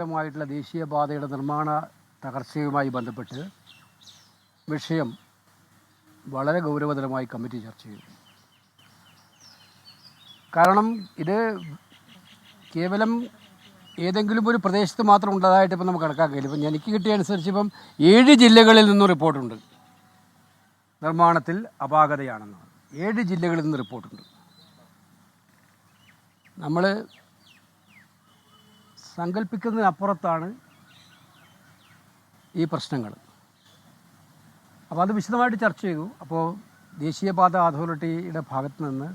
ായിട്ടുള്ള ദേശീയപാതയുടെ നിർമ്മാണ തകർച്ചയുമായി ബന്ധപ്പെട്ട് വിഷയം വളരെ ഗൗരവതരമായി കമ്മിറ്റി ചർച്ച ചെയ്തു. കാരണം ഇത് കേവലം ഏതെങ്കിലും ഒരു പ്രദേശത്ത് മാത്രം ഉള്ളതായിട്ട് ഇപ്പം നമുക്ക് കണക്കാക്കില്ല. ഇപ്പം എനിക്ക് കിട്ടിയ അനുസരിച്ച് ഇപ്പം 7 ജില്ലകളിൽ നിന്നും റിപ്പോർട്ടുണ്ട് നിർമ്മാണത്തിൽ അപാകതയാണെന്ന്. 7 ജില്ലകളിൽ നിന്ന് റിപ്പോർട്ടുണ്ട്. നമ്മൾ സങ്കല്പിക്കുന്നതിനപ്പുറത്താണ് ഈ പ്രശ്നങ്ങൾ. അപ്പോൾ അത് വിശദമായിട്ട് ചർച്ച ചെയ്തു. അപ്പോൾ ദേശീയപാത അതോറിറ്റിയുടെ ഭാഗത്ത് നിന്ന്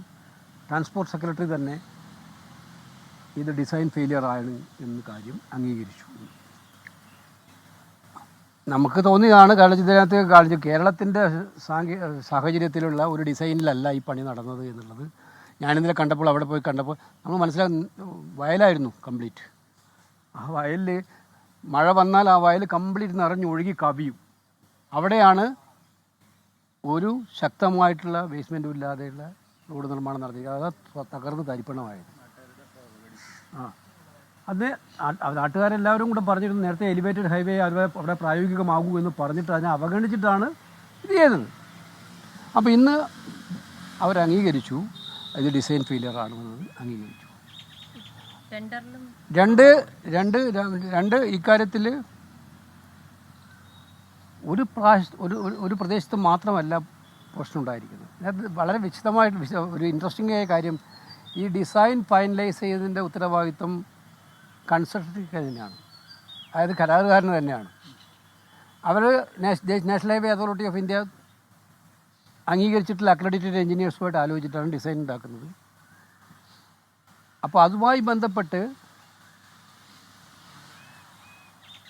ട്രാൻസ്പോർട്ട് സെക്രട്ടറി തന്നെ ഇത് ഡിസൈൻ ഫെയിലിയർ ആണ് എന്ന കാര്യം അംഗീകരിച്ചു. നമുക്ക് തോന്നിയതാണ്, കാരണം ഇതിനകത്ത് കാണിച്ചു കേരളത്തിൻ്റെ സാഹചര്യത്തിലുള്ള ഒരു ഡിസൈനിലല്ല ഈ പണി നടന്നത് എന്നുള്ളത്. ഞാനിന്നലെ കണ്ടപ്പോൾ, അവിടെ പോയി കണ്ടപ്പോൾ നമ്മൾ വയലായിരുന്നു കംപ്ലീറ്റ്. ആ വയലിൽ മഴ വന്നാൽ ആ വയൽ കംപ്ലീറ്റ് നിറഞ്ഞൊഴുകി കവിയും. അവിടെയാണ് ഒരു ശക്തമായിട്ടുള്ള ബേസ്മെൻറ്റും ഇല്ലാതെയുള്ള റോഡ് നിർമ്മാണം നടത്തിയത്. അത് തകർന്ന് തരിപ്പണമായത്. അത് നാട്ടുകാരെല്ലാവരും കൂടെ പറഞ്ഞിരുന്നു, നേരത്തെ എലിവേറ്റഡ് ഹൈവേ അവിടെ പ്രായോഗികമാകൂ എന്ന് പറഞ്ഞിട്ട് അതിനെ അവഗണിച്ചിട്ടാണ് ഇത് ചെയ്തത്. അപ്പോൾ ഇന്ന് അവരംഗീകരിച്ചു ഇത് ഡിസൈൻ ഫെയിലിയർ ആണെന്നത് അംഗീകരിച്ചു. രണ്ട് ഇക്കാര്യത്തിൽ ഒരു പ്രദേശത്ത് മാത്രമല്ല പ്രശ്നം ഉണ്ടായിരിക്കുന്നത്. അത് വളരെ വിശദമായിട്ട് ഒരു ഇൻട്രസ്റ്റിംഗ് ആയ കാര്യം, ഈ ഡിസൈൻ ഫൈനലൈസ് ചെയ്തതിൻ്റെ ഉത്തരവാദിത്വം കൺസൾട്ടൻസിക്ക് തന്നെയാണ്, അതായത് കരാറുകാരന് തന്നെയാണ്. അവർ national highway authority of India അംഗീകരിച്ചിട്ടുള്ള അക്രഡിറ്റഡ് എഞ്ചിനീയേഴ്സുമായിട്ട് ആലോചിച്ചിട്ടാണ് ഡിസൈൻ ഉണ്ടാക്കുന്നത്. അപ്പോൾ അതുമായി ബന്ധപ്പെട്ട്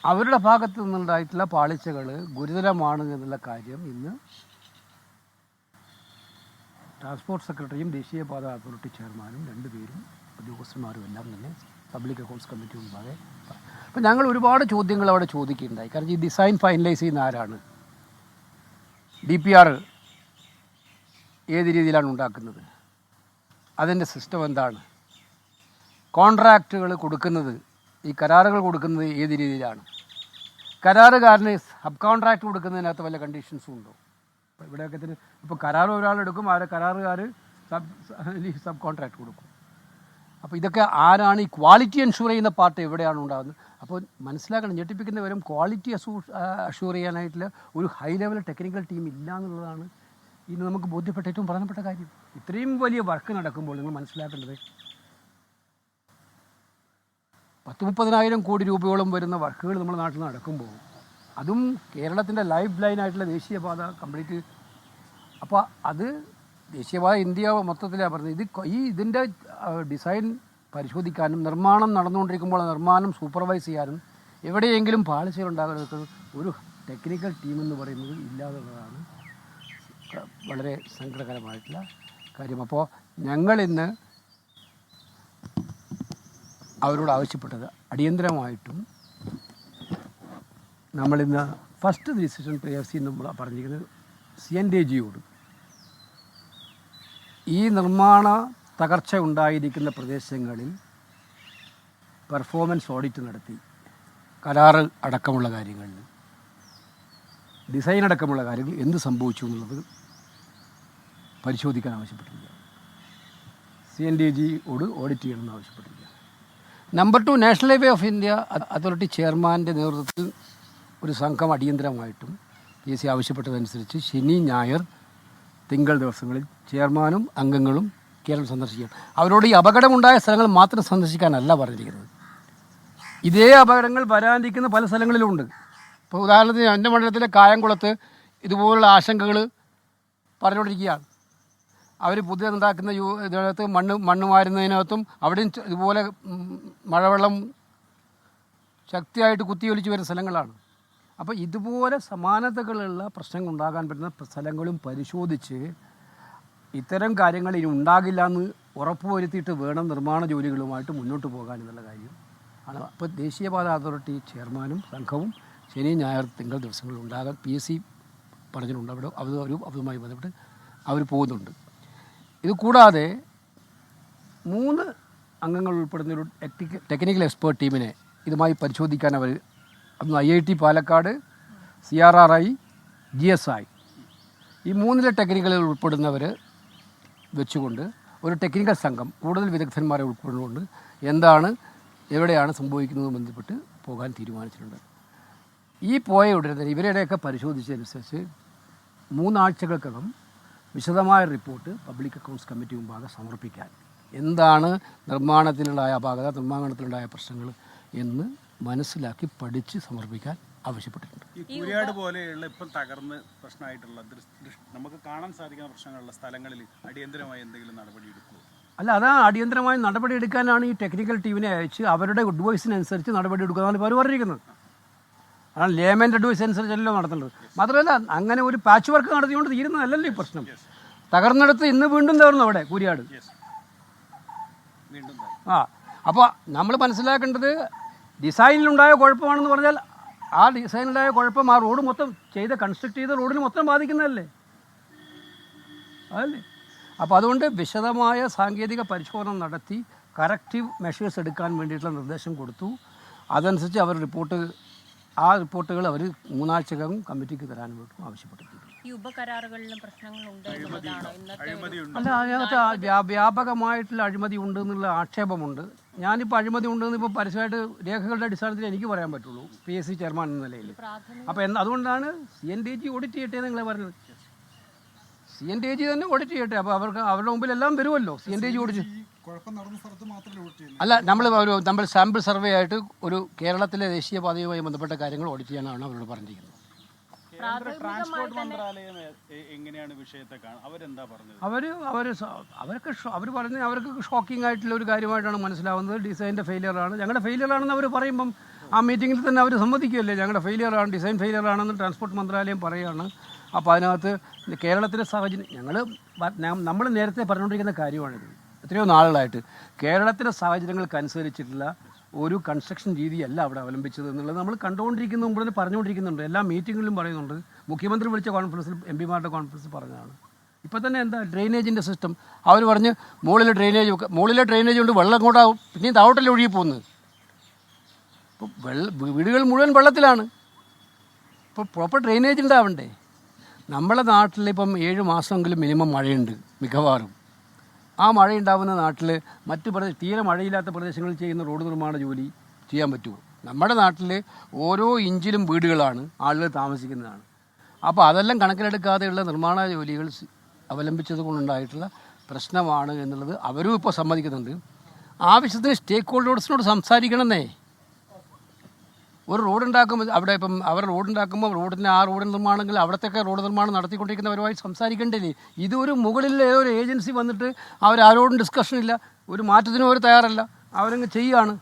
അവരുടെ ഭാഗത്തു നിന്നുണ്ടായിട്ടുള്ള പാളിച്ചകൾ ഗുരുതരമാണ് എന്നുള്ള കാര്യം ഇന്ന് ട്രാൻസ്പോർട്ട് സെക്രട്ടറിയും ദേശീയപാത അതോറിറ്റി ചെയർമാനും 2 പേരും ഉദ്യോഗസ്ഥന്മാരും എല്ലാം തന്നെ പബ്ലിക് അക്കൗണ്ട്സ് കമ്മിറ്റി മുമ്പാകെ. അപ്പോൾ ഞങ്ങൾ ഒരുപാട് ചോദ്യങ്ങൾ അവിടെ ചോദിക്കുകയുണ്ടായി. കാരണം ഈ ഡിസൈൻ ഫൈനലൈസ് ചെയ്യുന്ന ആരാണ്? DPR ഏത് രീതിയിലാണ് ഉണ്ടാക്കുന്നത്? അതിൻ്റെ സിസ്റ്റം എന്താണ്? കോൺട്രാക്റ്റുകൾ കൊടുക്കുന്നത്, ഈ കരാറുകൾ കൊടുക്കുന്നത് ഏത് രീതിയിലാണ്? കരാറുകാരന് സബ് കോൺട്രാക്റ്റ് കൊടുക്കുന്നതിനകത്ത് വല്ല കണ്ടീഷൻസും ഉണ്ടോ? അപ്പോൾ ഇവിടെയൊക്കെ തന്നെ ഇപ്പോൾ കരാർ ഒരാളെടുക്കും, കരാറുകാർ സബ് കോൺട്രാക്റ്റ് കൊടുക്കും. അപ്പോൾ ഇതൊക്കെ ആരാണ് ഈ ക്വാളിറ്റി എൻഷുർ ചെയ്യുന്ന പാർട്ട് എവിടെയാണ് ഉണ്ടാകുന്നത്? അപ്പോൾ മനസ്സിലാക്കണം, ഞെട്ടിപ്പിക്കുന്നവരും ക്വാളിറ്റി അഷ്യൂർ ചെയ്യാനായിട്ടുള്ള ഒരു ഹൈ ലെവൽ ടെക്നിക്കൽ ടീം ഇല്ല എന്നുള്ളതാണ് ഇന്ന് നമുക്ക് ബോധ്യപ്പെട്ട ഏറ്റവും പ്രധാനപ്പെട്ട കാര്യം. ഇത്രയും വലിയ വർക്ക് നടക്കുമ്പോൾ നിങ്ങൾ മനസ്സിലാക്കേണ്ടത് 10-30,000 കോടി രൂപയോളം വരുന്ന വർക്കുകൾ നമ്മുടെ നാട്ടിൽ നടക്കുമ്പോൾ, അതും കേരളത്തിൻ്റെ ലൈഫ് ലൈനായിട്ടുള്ള ദേശീയപാത കംപ്ലീറ്റ്. അപ്പോൾ അത് ദേശീയപാത ഇന്ത്യ മൊത്തത്തിലാണ് പറഞ്ഞത്. ഇതിൻ്റെ ഡിസൈൻ പരിശോധിക്കാനും നിർമ്മാണം നടന്നുകൊണ്ടിരിക്കുമ്പോൾ നിർമ്മാണം സൂപ്പർവൈസ് ചെയ്യാനും എവിടെയെങ്കിലും പാളിച്ചകളുണ്ടാകുന്നത് ഒരു ടെക്നിക്കൽ ടീമെന്ന് പറയുന്നത് ഇല്ലാതുള്ളതാണ് വളരെ സങ്കടകരമായിട്ടുള്ള കാര്യം. അപ്പോൾ ഞങ്ങളിന്ന് അവരോട് ആവശ്യപ്പെട്ടത് അടിയന്തരമായിട്ടും നമ്മളിന്ന് ഫസ്റ്റ് ഡിസിഷൻ PFC നമ്മൾ പറഞ്ഞിരിക്കുന്നത് CNDAGയോട് ഈ നിർമ്മാണ തകർച്ച ഉണ്ടായിരിക്കുന്ന പ്രദേശങ്ങളിൽ പെർഫോമൻസ് ഓഡിറ്റ് നടത്തി കരാറ് അടക്കമുള്ള കാര്യങ്ങളിൽ, ഡിസൈൻ അടക്കമുള്ള കാര്യങ്ങൾ എന്ത് സംഭവിച്ചു എന്നുള്ളത് പരിശോധിക്കാൻ ആവശ്യപ്പെട്ടിരിക്കുക. CNDAGയോട് ഓഡിറ്റ് ചെയ്യണമെന്ന് ആവശ്യപ്പെട്ടിരിക്കുക. Number 2, national highway of India authority ചെയർമാൻ്റെ നേതൃത്വത്തിൽ ഒരു സംഘം അടിയന്തരമായിട്ടും PSC ആവശ്യപ്പെട്ടതനുസരിച്ച് ശനി, ഞായർ, തിങ്കൾ ദിവസങ്ങളിൽ ചെയർമാനും അംഗങ്ങളും കേരളം സന്ദർശിക്കണം. അവരോട് ഈ അപകടമുണ്ടായ സ്ഥലങ്ങൾ മാത്രം സന്ദർശിക്കാനല്ല പറഞ്ഞിരിക്കുന്നത്. ഇതേ അപകടങ്ങൾ വരാനിരിക്കുന്ന പല സ്ഥലങ്ങളിലുമുണ്ട്. ഇപ്പോൾ ഉദാഹരണത്തിന് എൻ്റെ മണ്ഡലത്തിലെ കായംകുളത്ത് ഇതുപോലുള്ള ആശങ്കകൾ പറഞ്ഞുകൊണ്ടിരിക്കുകയാണ്. അവർ പുതിയ ഉണ്ടാക്കുന്ന ഇതിനകത്ത് മണ്ണ് വാരുന്നതിനകത്തും അവിടെയും ഇതുപോലെ മഴവെള്ളം ശക്തിയായിട്ട് കുത്തിയൊലിച്ച് വരുന്ന സ്ഥലങ്ങളാണ്. അപ്പോൾ ഇതുപോലെ സമാനതകളുള്ള പ്രശ്നങ്ങൾ ഉണ്ടാകാൻ പറ്റുന്ന സ്ഥലങ്ങളും പരിശോധിച്ച് ഇത്തരം കാര്യങ്ങൾ ഇനി ഉണ്ടാകില്ല എന്ന് ഉറപ്പുവരുത്തിയിട്ട് വേണം നിർമ്മാണ ജോലികളുമായിട്ട് മുന്നോട്ട് പോകാൻ എന്നുള്ള കാര്യം ആണ്. അപ്പോൾ ദേശീയപാത അതോറിറ്റി ചെയർമാനും സംഘവും ശനി, ഞായർ, തിങ്കൾ ദിവസങ്ങളിൽ ഉണ്ടാകാൻ PSC പറഞ്ഞിട്ടുണ്ട്. അവിടെ അതുമായി ബന്ധപ്പെട്ട് അവർ പോകുന്നുണ്ട്. ഇത് കൂടാതെ 3 അംഗങ്ങൾ ഉൾപ്പെടുന്ന ഒരു ടെക്നിക്കൽ എക്സ്പേർട്ട് ടീമിനെ ഇതുമായി പരിശോധിക്കാൻ അവർ അന്ന് IIT പാലക്കാട്, CRRI, GSI ഈ 3 ടെക്നിക്കലുകൾ ഉൾപ്പെടുന്നവർ വെച്ചുകൊണ്ട് ഒരു ടെക്നിക്കൽ സംഘം കൂടുതൽ വിദഗ്ധന്മാരെ ഉൾപ്പെടുന്നുകൊണ്ട് എന്താണ് എവിടെയാണ് സംഭവിക്കുന്നത് ബന്ധപ്പെട്ട് പോകാൻ തീരുമാനിച്ചിട്ടുണ്ട്. ഈ പോയ ഉടനെ തന്നെ ഇവരുടെയൊക്കെ പരിശോധിച്ചതനുസരിച്ച് 3 ആഴ്ചകൾക്കകം വിശദമായ റിപ്പോർട്ട് പബ്ലിക് അക്കൗണ്ട്സ് കമ്മിറ്റി മുമ്പാകെ സമർപ്പിക്കാൻ എന്താണ് നിർമ്മാണത്തിലുണ്ടായ അപാകത, നിർമ്മാണത്തിലുണ്ടായ പ്രശ്നങ്ങൾ എന്ന് മനസ്സിലാക്കി പഠിച്ച് സമർപ്പിക്കാൻ ആവശ്യപ്പെട്ടിട്ടുണ്ട്. ഈ കുര്യാട് പോലെയുള്ള ഇപ്പം തകർന്ന് പ്രശ്നമായിട്ടുള്ള നമുക്ക് കാണാൻ സാധിക്കുന്ന പ്രശ്നങ്ങളുള്ള സ്ഥലങ്ങളിൽ അടിയന്തരമായി എന്തെങ്കിലും നടപടി എടുക്കുമോ? അല്ല, അതാണ് അടിയന്തരമായി നടപടി എടുക്കാനാണ് ഈ ടെക്നിക്കൽ ടീമിനെ അയച്ച് അവരുടെ അഡ്വൈസിനനുസരിച്ച് നടപടി എടുക്കുന്നതാണ് ഇപ്പോൾ അവർ പറഞ്ഞിരിക്കുന്നത്. അതാണ് ലേമൻ്റെ അഡ്വൈസ് അനുസരിച്ചല്ലോ നടത്തേണ്ടത്. മാത്രമല്ല അങ്ങനെ ഒരു പാച്ച് വർക്ക് നടത്തിക്കൊണ്ട് തീരുന്നതല്ലല്ലോ ഈ പ്രശ്നം. തകർന്നെടുത്ത് ഇന്ന് വീണ്ടും തകർന്നു അവിടെ കുര്യാട്. അപ്പോൾ നമ്മൾ മനസ്സിലാക്കേണ്ടത് ഡിസൈനിലുണ്ടായ കുഴപ്പമാണെന്ന് പറഞ്ഞാൽ ആ ഡിസൈനിലുണ്ടായ കുഴപ്പം ആ റോഡ് മൊത്തം കൺസ്ട്രക്ട് ചെയ്ത റോഡിന് മൊത്തം ബാധിക്കുന്നതല്ലേ, അതല്ലേ? അപ്പോൾ അതുകൊണ്ട് വിശദമായ സാങ്കേതിക പരിശോധന നടത്തി കറക്റ്റീവ് മെഷേഴ്സ് എടുക്കാൻ വേണ്ടിയിട്ടുള്ള നിർദ്ദേശം കൊടുത്തു. അതനുസരിച്ച് അവർ റിപ്പോർട്ടുകൾ അവർ 3 ആഴ്ചക്കകം കമ്മിറ്റിക്ക് തരാൻ വേണ്ടി ആവശ്യപ്പെട്ടിട്ടുണ്ട്. അല്ല, അതിനകത്ത് വ്യാപകമായിട്ടുള്ള അഴിമതി ഉണ്ട് എന്നുള്ള ആക്ഷേപമുണ്ട്. ഞാനിപ്പോൾ അഴിമതി ഉണ്ടെന്ന് ഇപ്പോൾ പരസ്യമായിട്ട് രേഖകളുടെ അടിസ്ഥാനത്തിൽ എനിക്ക് പറയാൻ പറ്റുള്ളൂ, PSC ചെയർമാൻ എന്ന നിലയിൽ. അപ്പോൾ അതുകൊണ്ടാണ് CNTG ഓഡിറ്റ് ചെയ്യട്ടെ നിങ്ങൾ പറഞ്ഞത്. CNTG തന്നെ ഓഡിറ്റ് ചെയ്യട്ടെ. അപ്പോൾ അവരുടെ മുമ്പിൽ എല്ലാം വരുമല്ലോ. CNTG ഓഡിറ്റ് അല്ല, നമ്മൾ സാമ്പിൾ സർവേ ആയിട്ട് ഒരു കേരളത്തിലെ ദേശീയപാതയുമായി ബന്ധപ്പെട്ട കാര്യങ്ങൾ ഓഡിറ്റ് ചെയ്യാനാണ് അവരോട് പറഞ്ഞിരിക്കുന്നത്. ട്രാൻസ്പോർട്ട് മന്ത്രാലയം എങ്ങനെയാണ് വിഷയത്തെ അവരെന്താ പറഞ്ഞത്? അവർ പറഞ്ഞ് അവർക്ക് ഷോക്കിംഗ് ആയിട്ടുള്ള ഒരു കാര്യമായിട്ടാണ് മനസ്സിലാവുന്നത്. ഡിസൈൻ്റെ ഫെയിലിയറാണ്, ഞങ്ങളുടെ ഫെയിലിയറാണെന്ന് അവർ പറയുമ്പം ആ മീറ്റിങ്ങിൽ തന്നെ അവർ സമ്മതിക്കുകയല്ലേ ഞങ്ങളുടെ ഫെയിലിയറാണ്, ഡിസൈൻ ഫെയിലിയറാണെന്ന് ട്രാൻസ്പോർട്ട് മന്ത്രാലയം പറയുകയാണ്. അപ്പോൾ അതിനകത്ത് കേരളത്തിലെ സാഹചര്യം നമ്മൾ നേരത്തെ പറഞ്ഞുകൊണ്ടിരിക്കുന്ന കാര്യമാണിത്. എത്രയോ നാളുകളായിട്ട് കേരളത്തിലെ സാഹചര്യങ്ങൾക്കനുസരിച്ചിട്ടുള്ള ഒരു കൺസ്ട്രക്ഷൻ രീതിയല്ല അവിടെ അവലംബിച്ചത് എന്നുള്ളത് നമ്മൾ കണ്ടുകൊണ്ടിരിക്കുന്ന മുമ്പ് തന്നെ പറഞ്ഞുകൊണ്ടിരിക്കുന്നുണ്ട്. എല്ലാ മീറ്റിങ്ങിലും പറയുന്നുണ്ട്. മുഖ്യമന്ത്രി വിളിച്ച കോൺഫറൻസിൽ MP മാരുടെ കോൺഫറൻസിൽ പറഞ്ഞതാണ്. ഇപ്പോൾ തന്നെ എന്താ ഡ്രെയിനേജിൻ്റെ സിസ്റ്റം അവർ പറഞ്ഞ് മുകളിലെ ഡ്രെയിനേജ് കൊണ്ട് വെള്ളം കൂടെ പിന്നെയും താഴോട്ടല്ലേ ഒഴുകി പോകുന്നത്. ഇപ്പോൾ വീടുകൾ മുഴുവൻ വെള്ളത്തിലാണ്. ഇപ്പോൾ പ്രോപ്പർ ഡ്രെയിനേജ് ഉണ്ടാവണ്ടേ? നമ്മളെ നാട്ടിലിപ്പം 7 മാസമെങ്കിലും മിനിമം മഴയുണ്ട് മിക്കവാറും. ആ മഴയുണ്ടാവുന്ന നാട്ടിൽ തീരെ മഴയില്ലാത്ത പ്രദേശങ്ങളിൽ ചെയ്യുന്ന റോഡ് നിർമ്മാണ ജോലി ചെയ്യാൻ പറ്റുമോ? നമ്മുടെ നാട്ടിൽ ഓരോ ഇഞ്ചിലും വീടുകളാണ്, ആളുകൾ താമസിക്കുന്നതാണ്. അപ്പോൾ അതെല്ലാം കണക്കിലെടുക്കാതെയുള്ള നിർമ്മാണ ജോലികൾ അവലംബിച്ചത് കൊണ്ടുണ്ടായിട്ടുള്ള പ്രശ്നമാണ് എന്നുള്ളത് അവരും ഇപ്പോൾ സമ്മതിക്കുന്നുണ്ട്. ആവശ്യത്തിന് സ്റ്റേക്ക് ഹോൾഡേഴ്സിനോട് സംസാരിക്കണമെന്നേ. ഒരു റോഡ് ഉണ്ടാക്കുമ്പോൾ അവിടെ ഇപ്പം അവർ റോഡ് ഉണ്ടാക്കുമ്പോൾ ആ റോഡ് നിർമ്മാണമെങ്കിൽ അവിടത്തൊക്കെ റോഡ് നിർമ്മാണം നടത്തിക്കൊണ്ടിരിക്കുന്നവരുമായി സംസാരിക്കേണ്ടില്ലേ? ഇതൊരു മുകളിൽ ഏതൊരു ഏജൻസി വന്നിട്ട് അവരാരോടും ഡിസ്കഷൻ ഇല്ല, ഒരു മാറ്റത്തിനും അവർ തയ്യാറല്ല, അവരങ്ങ് ചെയ്യുകയാണ്.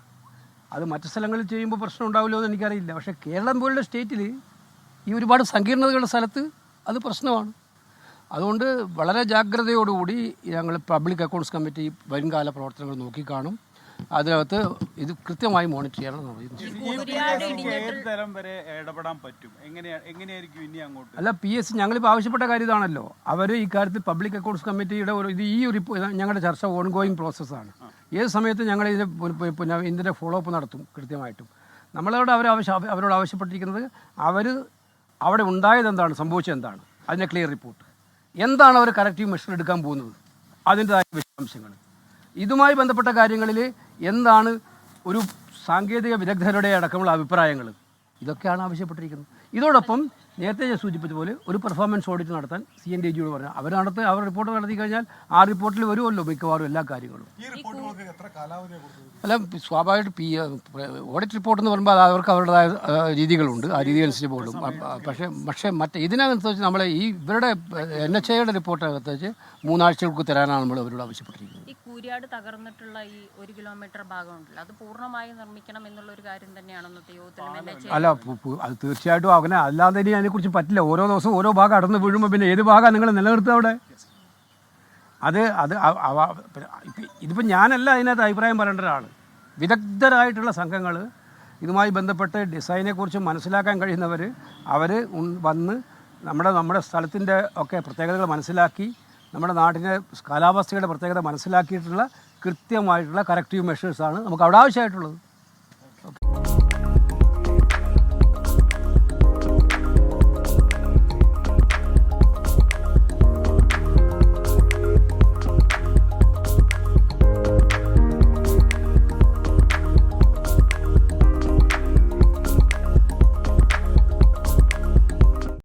അത് മറ്റു സ്ഥലങ്ങളിൽ ചെയ്യുമ്പോൾ പ്രശ്നം ഉണ്ടാവില്ലോ എന്ന് എനിക്കറിയില്ല. പക്ഷേ കേരളം പോലുള്ള സ്റ്റേറ്റിൽ ഈ ഒരുപാട് സങ്കീർണതകളുടെ സ്ഥലത്ത് അത് പ്രശ്നമാണ്. അതുകൊണ്ട് വളരെ ജാഗ്രതയോടുകൂടി ഞങ്ങൾ പബ്ലിക് അക്കൗണ്ട്സ് കമ്മിറ്റി വരുംകാല പ്രവർത്തനങ്ങൾ നോക്കിക്കാണും. അതിനകത്ത് ഇത് കൃത്യമായി മോണിറ്റർ ചെയ്യണം. അല്ല, PSC ഞങ്ങളിപ്പോൾ ആവശ്യപ്പെട്ട കാര്യം ഇതാണല്ലോ. അവർ ഇക്കാര്യത്തിൽ പബ്ലിക് അക്കൗണ്ട്സ് കമ്മിറ്റിയുടെ ഞങ്ങളുടെ ചർച്ച ഓൺഗോയിങ് പ്രോസസ്സാണ്. ഏത് സമയത്ത് ഞങ്ങൾ ഇതിൻ്റെ ഫോളോ അപ്പ് നടത്തും കൃത്യമായിട്ടും. അവരോട് ആവശ്യപ്പെട്ടിരിക്കുന്നത് അവിടെ ഉണ്ടായത് എന്താണ്, സംഭവിച്ചത് എന്താണ്, അതിൻ്റെ ക്ലിയർ റിപ്പോർട്ട് എന്താണ്, അവർ കറക്റ്റീവ് മെഷർ എടുക്കാൻ പോകുന്നത്, അതിൻ്റെതായ വിശദാംശങ്ങൾ, ഇതുമായി ബന്ധപ്പെട്ട കാര്യങ്ങളിൽ എന്താണ് ഒരു സാങ്കേതിക വിദഗ്ധരുടെ അടക്കമുള്ള അഭിപ്രായങ്ങൾ, ഇതൊക്കെയാണ് ആവശ്യപ്പെട്ടിരിക്കുന്നത്. ഇതോടൊപ്പം നേരത്തെ ഞാൻ സൂചിപ്പിച്ചതുപോലെ ഒരു പെർഫോമൻസ് ഓഡിറ്റ് നടത്താൻ CNTGയോട് പറഞ്ഞു. അവർ റിപ്പോർട്ട് നടത്തി കഴിഞ്ഞാൽ ആ റിപ്പോർട്ടിൽ വരുമല്ലോ മിക്കവാറും എല്ലാ കാര്യങ്ങളും. അല്ല, സ്വാഭാവികമായിട്ട് ഓഡിറ്റ് റിപ്പോർട്ട് എന്ന് പറയുമ്പോൾ അവർക്ക് അവരുടേതായ രീതികളുണ്ട്, ആ രീതി അനുസരിച്ച് പോകും. പക്ഷേ ഇതിനകത്തനുസരിച്ച് നമ്മളെ ഇവരുടെ NHAയുടെ റിപ്പോർട്ടിനകത്ത് 3 ആഴ്ചകൾക്ക് തരാനാണ് നമ്മൾ അവരോട് ആവശ്യപ്പെട്ടിരിക്കുന്നത്. ഈ കൂര്യാട് തകർന്നിട്ടുള്ള ഈ 1 കിലോമീറ്റർ ഭാഗമുണ്ടല്ലോ, അത് പൂർണ്ണമായി നിർമ്മിക്കണം എന്നുള്ള ഒരു കാര്യം തന്നെയാണെന്ന് അല്ല, അത് തീർച്ചയായിട്ടും അങ്ങനെ അല്ലാതെ ഇനി അതിനെക്കുറിച്ച് പറ്റില്ല. ഓരോ ദിവസവും ഓരോ ഭാഗം അടർന്ന് വീഴുമ്പോൾ പിന്നെ ഏത് ഭാഗമാണ് നിങ്ങൾ നിലനിർത്തുക അവിടെ? ഇതിപ്പോൾ ഞാനല്ല അതിനകത്ത് അഭിപ്രായം പറയേണ്ട ഒരാൾ. വിദഗ്ധരായിട്ടുള്ള സംഘങ്ങൾ ഇതുമായി ബന്ധപ്പെട്ട് ഡിസൈനെക്കുറിച്ച് മനസ്സിലാക്കാൻ കഴിയുന്നവർ വന്ന് നമ്മുടെ സ്ഥലത്തിൻ്റെ ഒക്കെ പ്രത്യേകതകൾ മനസ്സിലാക്കി, നമ്മുടെ നാട്ടിലെ കാലാവസ്ഥയുടെ പ്രത്യേകത മനസ്സിലാക്കിയിട്ടുള്ള കൃത്യമായിട്ടുള്ള കറക്റ്റീവ് മെഷേഴ്സാണ് നമുക്ക് അവിടെ ആവശ്യമായിട്ടുള്ളത്.